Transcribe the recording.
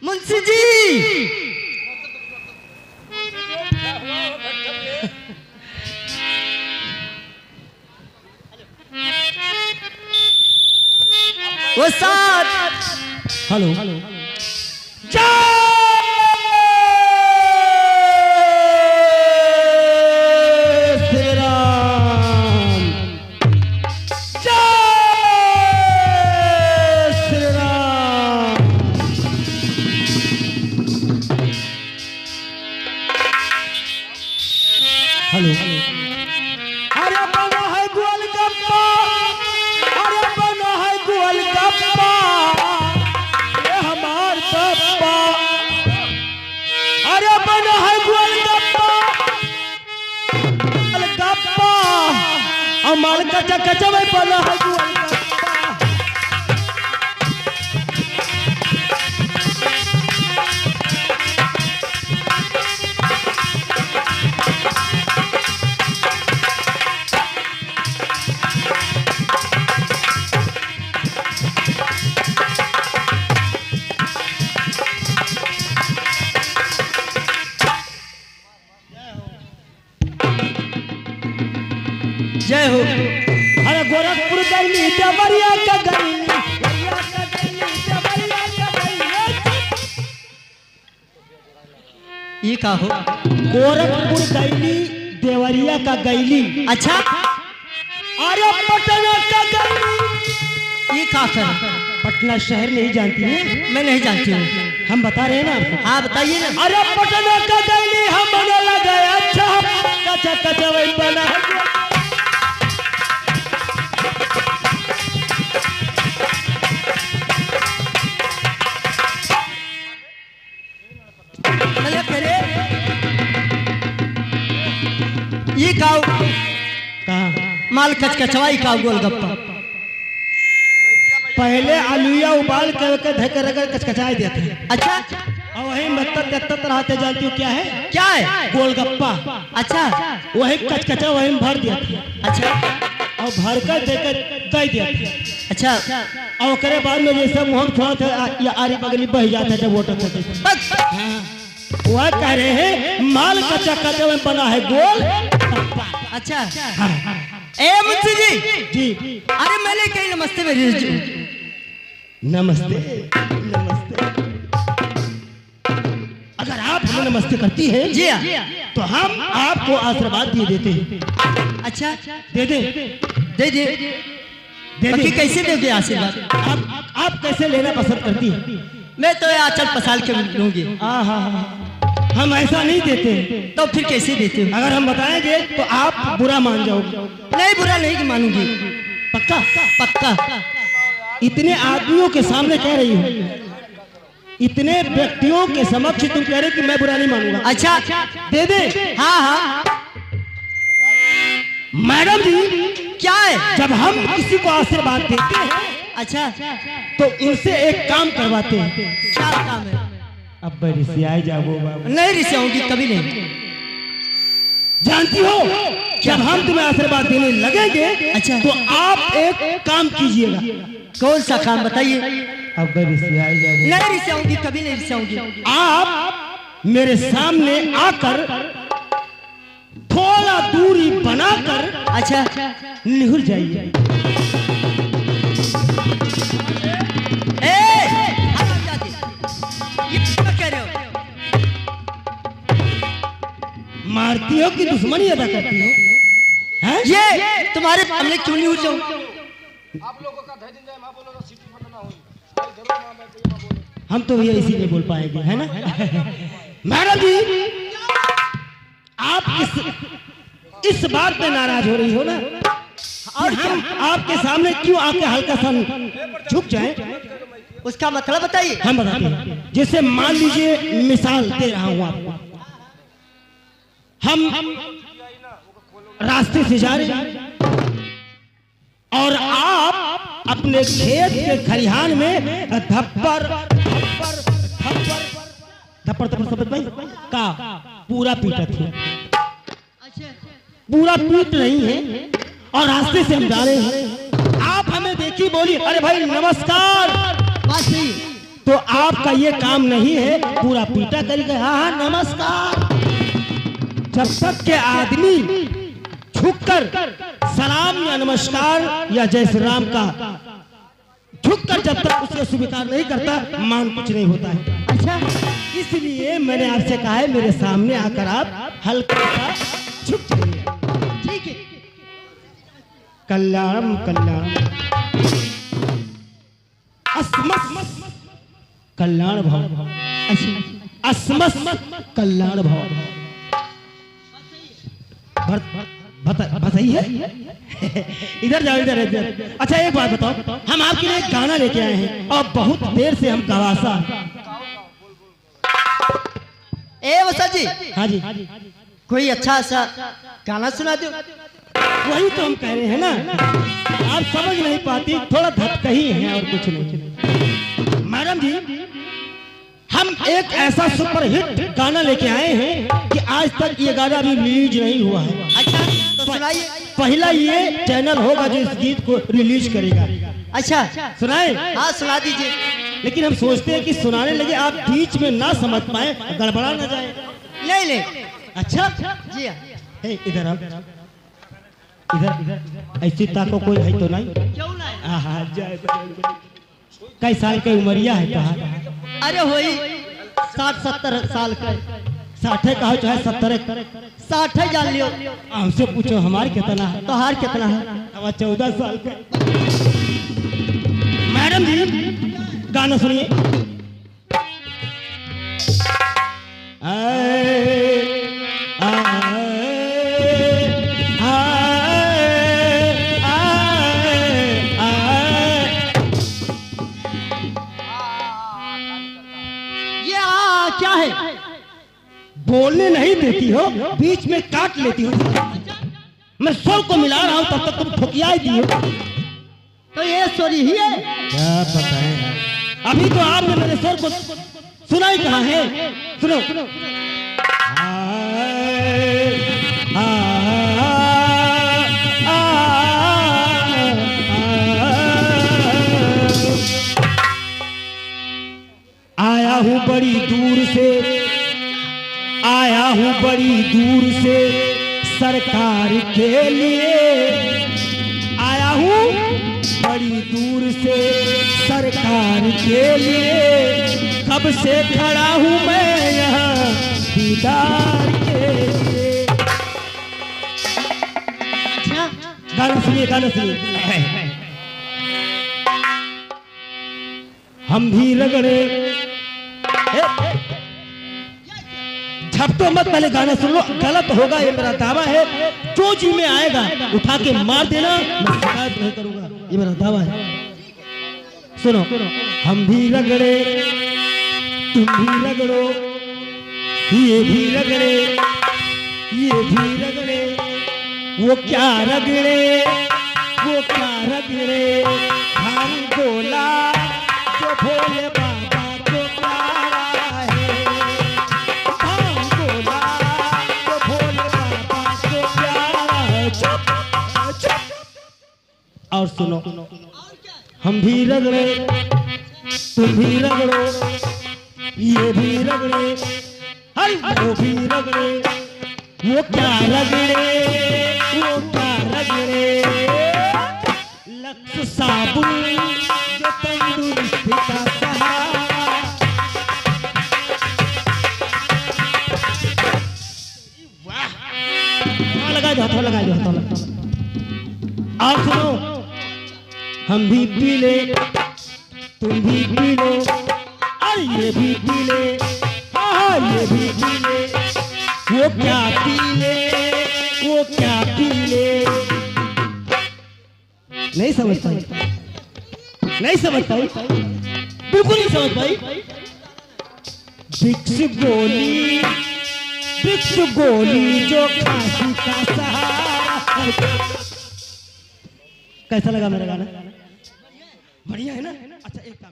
मुंशी जी वो साथ hello hello अरे बना है गोलगप्पा, अरे बना है गोलगप्पा, ये हमार गप्पा, अरे बना है गोलगप्पा, गोलगप्पा, हमार कचा कचा में बना है गोलगप्पा। जय हो। अरे गोरखपुर गईली देवरिया का गईली, देवरिया का गईली, देवरिया का गईली। ये का हो? गोरखपुर गईली देवरिया का गईली। अच्छा अरे पटना का गईली। ये का कर? पटना शहर नहीं जानती है? मैं नहीं जानती हूँ। हम बता रहे हैं ना आपको। हाँ बताइए ना। अरे पटना का गईली हम बने लगे अच्छा कचा कचा वही बना है। मतलब करे ये का कहाँ? माल कचकचवाई का गोलगप्पा। पहले आलूया उबाल करके धकर रगड़ कचकचाई देते हैं। अच्छा और वही मत्तर तेतर रहते जानती हो क्या है? क्या है? गोलगप्पा। अच्छा वही कचकचा वही में भर दिया था। अच्छा और भर कर देकर दे दिया था। अच्छा और करे बाद में जैसे मुँह थोड़ा था या आरी बगली बह जाता था वोटर करते। वह कह रहे हैं माल कच्चा कच्चा में बना है गोल। अच्छा ए मुंशी जी जी अरे मैंने कही नमस्ते मेरी नमस्ते नमस्ते। अगर आप हमें नमस्ते करती है जी हाँ। तो हम आपको आशीर्वाद दिए देते हैं। अच्छा दे दे दे दे दे बाकी दे। कैसे दोगे आशीर्वाद? आप कैसे लेना पसंद करती है? मैं तो आचल पसाल के लूंगी। हम ऐसा नहीं देते। तो फिर कैसे देते हो? अगर हम बताएंगे तो आप बुरा मान जाओगे। नहीं बुरा नहीं मानूंगी। पक्का? पक्का। इतने आदमियों के सामने कह रही हूँ, इतने व्यक्तियों के समक्ष तुम कह रहे हो कि मैं बुरा नहीं मानूंगा। अच्छा दे दे। हाँ मैडम जी क्या है? जब हम किसी को आशीर्वाद देते हैं अच्छा तो उनसे एक काम करवाते हैं। क्या काम है? अब रिसियाई जाओ बाबा। नहीं रिसाऊंगी कभी नहीं। जानती हो जब हम तुम्हें आशीर्वाद देने लगेंगे अच्छा तो आप एक काम कीजिएगा। कौन सा काम बताइए? अब रिसियाई जाओ। नहीं रिसाऊंगी कभी नहीं रिसाऊंगी। आप मेरे सामने आकर थोड़ा दूरी बनाकर अच्छा निहुर जाइए। मारती हो कि दुश्मनी अदा करती हो? हैं? ये तुम्हारे सामने क्यों नहीं उठाऊं? आप लोगों का धैर्य जाए मां बोलो सिटी फटना हो भाई धरो मां बैठे मां बोलो। हम तो भैया इसी में बोल पाएंगे है ना। मैडम जी आप इस बात पे नाराज हो रही हो ना और हम आपके सामने क्यों आके हल्का सा झुक जाए? उसका मतलब बताइए। हम बताते हैं। जैसे मान लीजिए मिसाल दे रहा हूँ आपको, हम रास्ते से जा रहे हैं और आप अपने खेत के खलिहान में धप्पर समझ भाई का पूरा पीटा थी, पूरा पीट रही है और रास्ते से हम जा रहे हैं। आप हमें देखी बोली अरे भाई नमस्कार। बात सही तो आपका ये काम नहीं है, पूरा पीटा करेगा। हाँ नमस्कार। जब तक के आदमी झुककर सलाम या नमस्कार या जय श्री राम का झुककर जब तक उसे स्वीकार नहीं करता, मान कुछ नहीं होता है। अच्छा, इसलिए मैंने आपसे कहा है, मेरे सामने आकर आप हल्का सा झुक जाइए। ठीक है। कल्याणम कल्याणम अस्मस कल्याण भव, अस्मस कल्याण भव। सही है। इधर जाओ, इधर इधर। अच्छा एक बात बताओ, हम आपके लिए एक गाना लेके आए हैं और बहुत देर से हम गवासा। ए वसा जी, हाँ जी, कोई अच्छा सा गाना सुना दो। वही तो हम कह रहे हैं ना, आप समझ नहीं पाती, थोड़ा धक्का ही है और कुछ नहीं। मैडम जी, हम एक ऐसा सुपरहिट गाना लेके आए हैं कि आज तक ये गाना अभी रिलीज नहीं हुआ है। अच्छा, तो सुनाइए। पहला ये चैनल होगा जो इस गीत को रिलीज करेगा। अच्छा, सुनाए? हाँ सुना दीजिए। लेकिन हम सोचते हैं कि सुनाने लगे आप बीच में ना समझ पाए, गड़बड़ा ना जाए। नहीं नहीं। अच्छा जी हाँ। हे, इधर आओ, इधर ऐसी ताको कोई है तो नहीं? क्यों ना? आहा, जय बजरंग। कई साल की उमरिया है कहा? अरे वही 60-70 साल का। 60 कहो चाहे 70, 60 जान लियो। हमसे पूछो हमारे कितना है? तो हार कितना है? हमारा 14 साल का। मैडम जी गाना सुनिए। क्या है? बोलने नहीं देती हो, बीच में काट लेती हो। मैं स्वर को मिला रहा हूं तब तक तुम ठुकिया दी हो। तो ये सॉरी ही है। क्या पता है, अभी तो आपने मेरे स्वर को सुना ही कहा है। सुनो, आया हूँ बड़ी दूर से, आया हूँ बड़ी दूर से सरकार के लिए, आया हूँ बड़ी दूर से सरकार के लिए, कब से खड़ा हूँ मैं यहाँ दीदार के लिए। गाना सुनिए, गाना सुनिए। हम भी रगड़े, झपटो मत, पहले गाना सुन लो। गलत होगा ये मेरा दावा है, जो जी में आएगा उठा के मार देना, मैं शिकायत नहीं करूंगा, ये मेरा दावा है। सुनो, हम भी रगड़े, तुम भी रगड़ो, ये भी रगड़े, ये भी रगड़े, वो क्या रगड़े, वो क्या रगड़े, हम बोला जो भोले बाबा को प्यारा है, हम बोला जो भोले बाबा को प्यारा है। चुप चुप। और सुनो, हम भी रगड़े, तुम भी रगड़ो, ये भी रगड़े, हर वो भी रगड़े, वो क्या रगड़े, वो क्या रगड़े, लक्ष्य साबुन जो तंदुरुस्ती का सहारा। वाह, लगा दो, हाथों लगा दो, हाथों लगा दो। और सुनो, हम भी पी ले, तुम भी पी लो, और ये भी पी ले, हाँ ये भी पी ले, वो क्या पी ले, वो क्या पी ले। नहीं समझ पाई, नहीं समझ पाई, बिल्कुल नहीं समझ पाई। विक्स गोली, विक्स गोली जो काशी का सहारा। कैसा लगा मेरा गाना? बढ़िया है ना? अच्छा एक काम